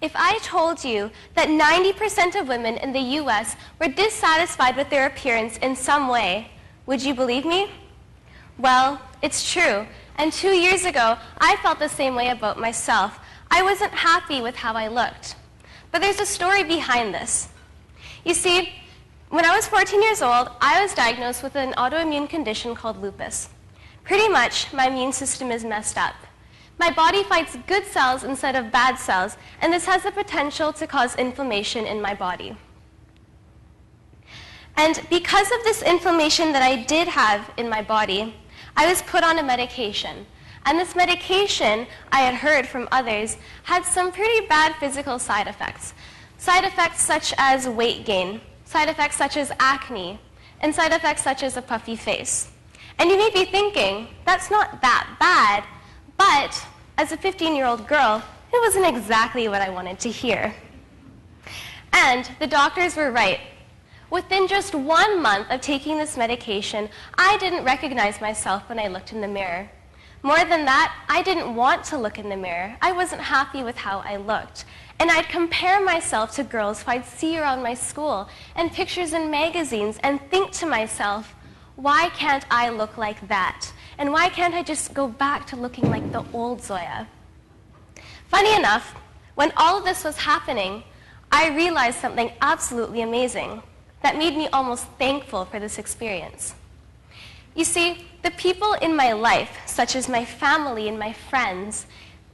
If I told you that 90% of women in the US were dissatisfied with their appearance in some way, would you believe me? Well, it's true. And 2 years ago, I felt the same way about myself. I wasn't happy with how I looked. But there's a story behind this. You see, when I was 14 years old, I was diagnosed with an autoimmune condition called lupus. Pretty much, my immune system is messed up. My body fights good cells instead of bad cells, and this has the potential to cause inflammation in my body. And because of this inflammation that I did have in my body, I was put on a medication. And this medication, I had heard from others, had some pretty bad physical side effects. Side effects such as weight gain, side effects such as acne, and side effects such as a puffy face. And you may be thinking, that's not that bad, but as a 15-year-old girl, it wasn't exactly what I wanted to hear. And the doctors were right. Within just 1 month of taking this medication, I didn't recognize myself when I looked in the mirror. More than that, I didn't want to look in the mirror. I wasn't happy with how I looked. And I'd compare myself to girls who I'd see around my school and pictures in magazines and think to myself, why can't I look like that? And why can't I just go back to looking like the old Zoya? Funny enough, when all of this was happening, I realized something absolutely amazing that made me almost thankful for this experience. You see, the people in my life, such as my family and my friends,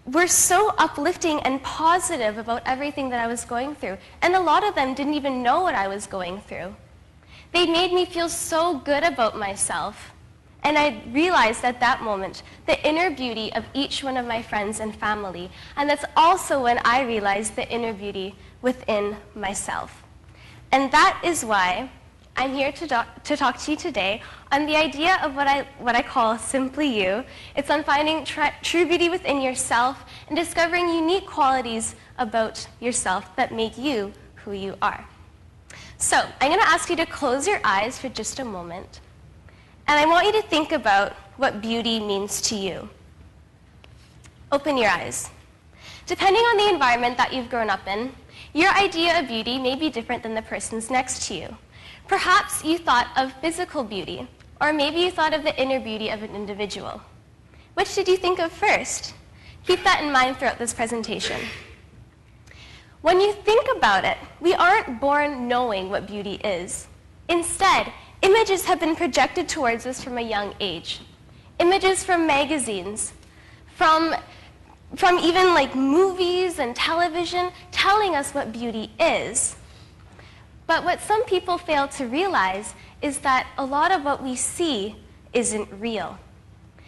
were so uplifting and positive about everything that I was going through, and a lot of them didn't even know what I was going through. They made me feel so good about myself, and I realized at that moment the inner beauty of each one of my friends and family, and that's also when I realized the inner beauty within myself. And that is why I'm here to talk to you today on the idea of what I call Simply You. It's on finding true beauty within yourself and discovering unique qualities about yourself that make you who you are. So I'm going to ask you to close your eyes for just a moment. And I want you to think about what beauty means to you. Open your eyes. Depending on the environment that you've grown up in, your idea of beauty may be different than the person's next to you. Perhaps you thought of physical beauty, or maybe you thought of the inner beauty of an individual. Which did you think of first? Keep that in mind throughout this presentation. When you think about it, we aren't born knowing what beauty is. Instead, images have been projected towards us from a young age. Images from magazines, from even like movies and television telling us what beauty is. But what some people fail to realize is that a lot of what we see isn't real.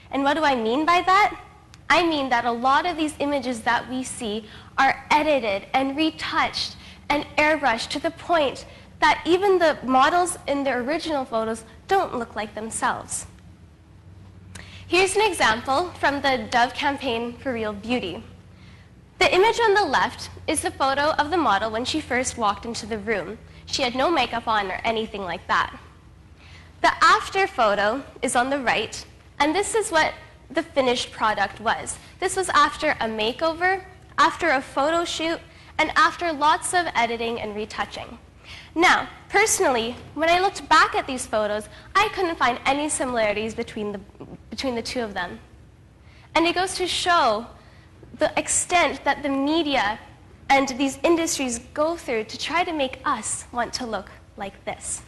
And what do I mean by that? I mean that a lot of these images that we see are edited and retouched and airbrushed to the point that even the models in their original photos don't look like themselves. Here's an example from the Dove campaign for Real Beauty. The image on the left is the photo of the model when she first walked into the room. She had no makeup on or anything like that. The after photo is on the right, and this is what the finished product was. This was after a makeover, after a photo shoot, and after lots of editing and retouching. Now, personally, when I looked back at these photos, I couldn't find any similarities between the two of them. And it goes to show the extent that the media and these industries go through to try to make us want to look like this.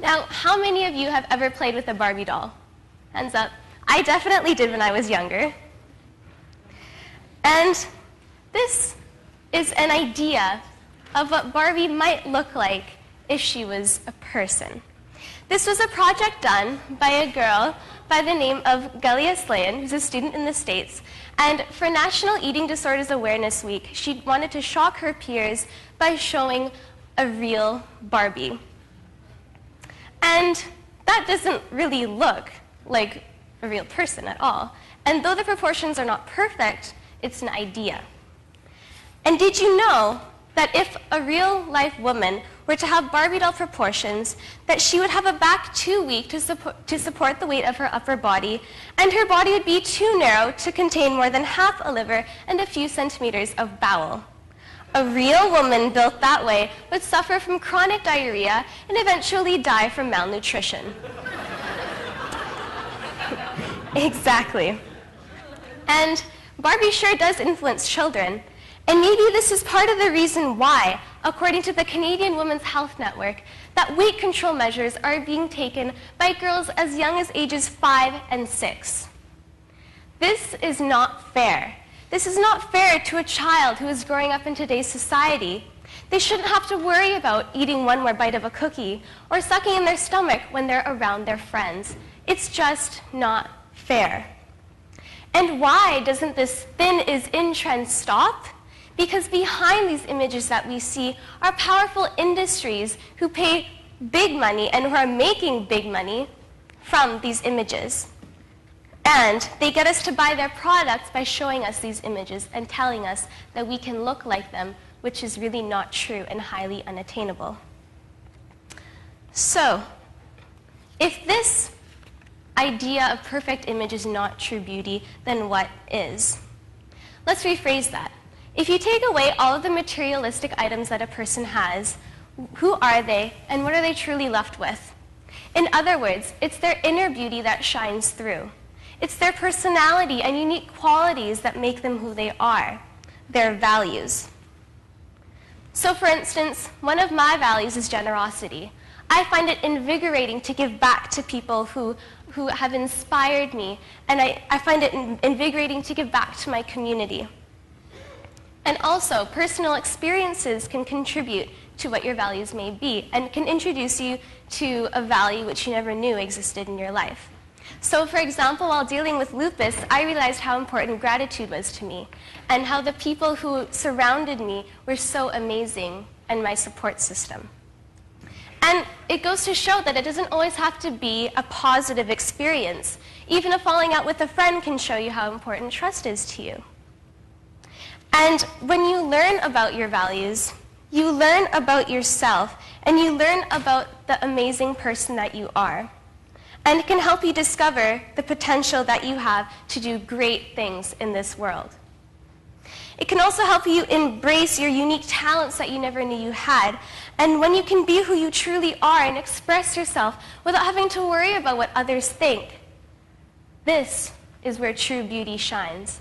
Now, how many of you have ever played with a Barbie doll? Hands up. I definitely did when I was younger. And this is an idea of what Barbie might look like if she was a person. This was a project done by a girl by the name of Galia Slayan, who's a student in the States. And for National Eating Disorders Awareness Week, she wanted to shock her peers by showing a real Barbie. And that doesn't really look like a real person at all. And though the proportions are not perfect, it's an idea. And did you know that if a real-life woman were to have Barbie doll proportions, that she would have a back too weak to support the weight of her upper body, and her body would be too narrow to contain more than half a liver and a few centimeters of bowel. A real woman built that way would suffer from chronic diarrhea and eventually die from malnutrition. Exactly. And Barbie sure does influence children. And maybe this is part of the reason why, according to the Canadian Women's Health Network, that weight control measures are being taken by girls as young as ages 5 and 6. This is not fair. This is not fair to a child who is growing up in today's society. They shouldn't have to worry about eating one more bite of a cookie or sucking in their stomach when they're around their friends. It's just not fair. And why doesn't this thin is in trend stop? Because behind these images that we see are powerful industries who pay big money and who are making big money from these images. And they get us to buy their products by showing us these images and telling us that we can look like them, which is really not true and highly unattainable. So, if this idea of perfect image is not true beauty, then what is? Let's rephrase that. If you take away all of the materialistic items that a person has, who are they and what are they truly left with? In other words, it's their inner beauty that shines through. It's their personality and unique qualities that make them who they are, their values. So for instance, one of my values is generosity. I find it invigorating to give back to people who have inspired me, and I find it invigorating to give back to my community. And also, personal experiences can contribute to what your values may be and can introduce you to a value which you never knew existed in your life. So for example, while dealing with lupus, I realized how important gratitude was to me and how the people who surrounded me were so amazing and my support system. And it goes to show that it doesn't always have to be a positive experience. Even a falling out with a friend can show you how important trust is to you. And when you learn about your values, you learn about yourself, and you learn about the amazing person that you are. And it can help you discover the potential that you have to do great things in this world. It can also help you embrace your unique talents that you never knew you had. And when you can be who you truly are and express yourself without having to worry about what others think, this is where true beauty shines.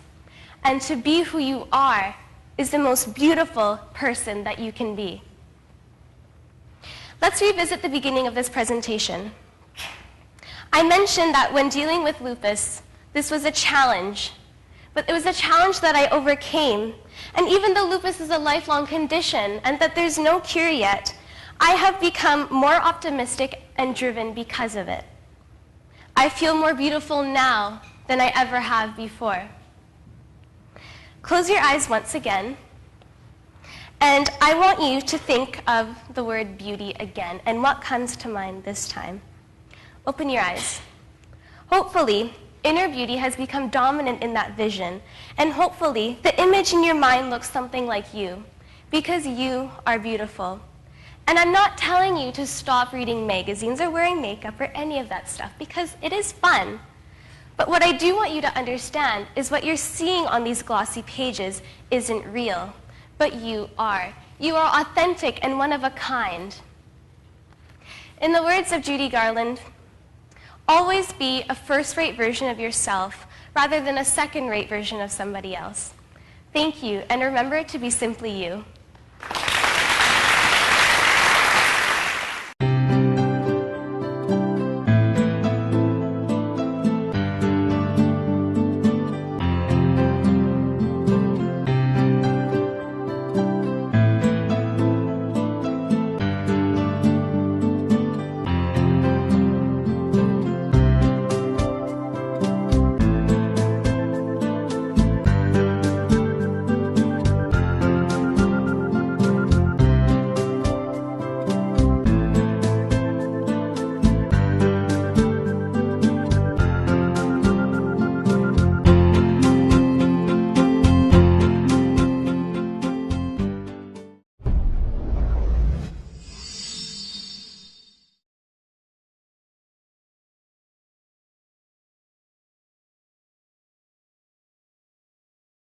And to be who you are is the most beautiful person that you can be. Let's revisit the beginning of this presentation. I mentioned that when dealing with lupus, this was a challenge. But it was a challenge that I overcame. And even though lupus is a lifelong condition and that there's no cure yet, I have become more optimistic and driven because of it. I feel more beautiful now than I ever have before. Close your eyes once again. And I want you to think of the word beauty again and what comes to mind this time. Open your eyes. Hopefully, inner beauty has become dominant in that vision, and hopefully the image in your mind looks something like you, because you are beautiful. And I'm not telling you to stop reading magazines or wearing makeup or any of that stuff, because it is fun. But what I do want you to understand is what you're seeing on these glossy pages isn't real, but you are. You are authentic and one of a kind. In the words of Judy Garland, always be a first-rate version of yourself rather than a second-rate version of somebody else. Thank you, and remember to be simply you.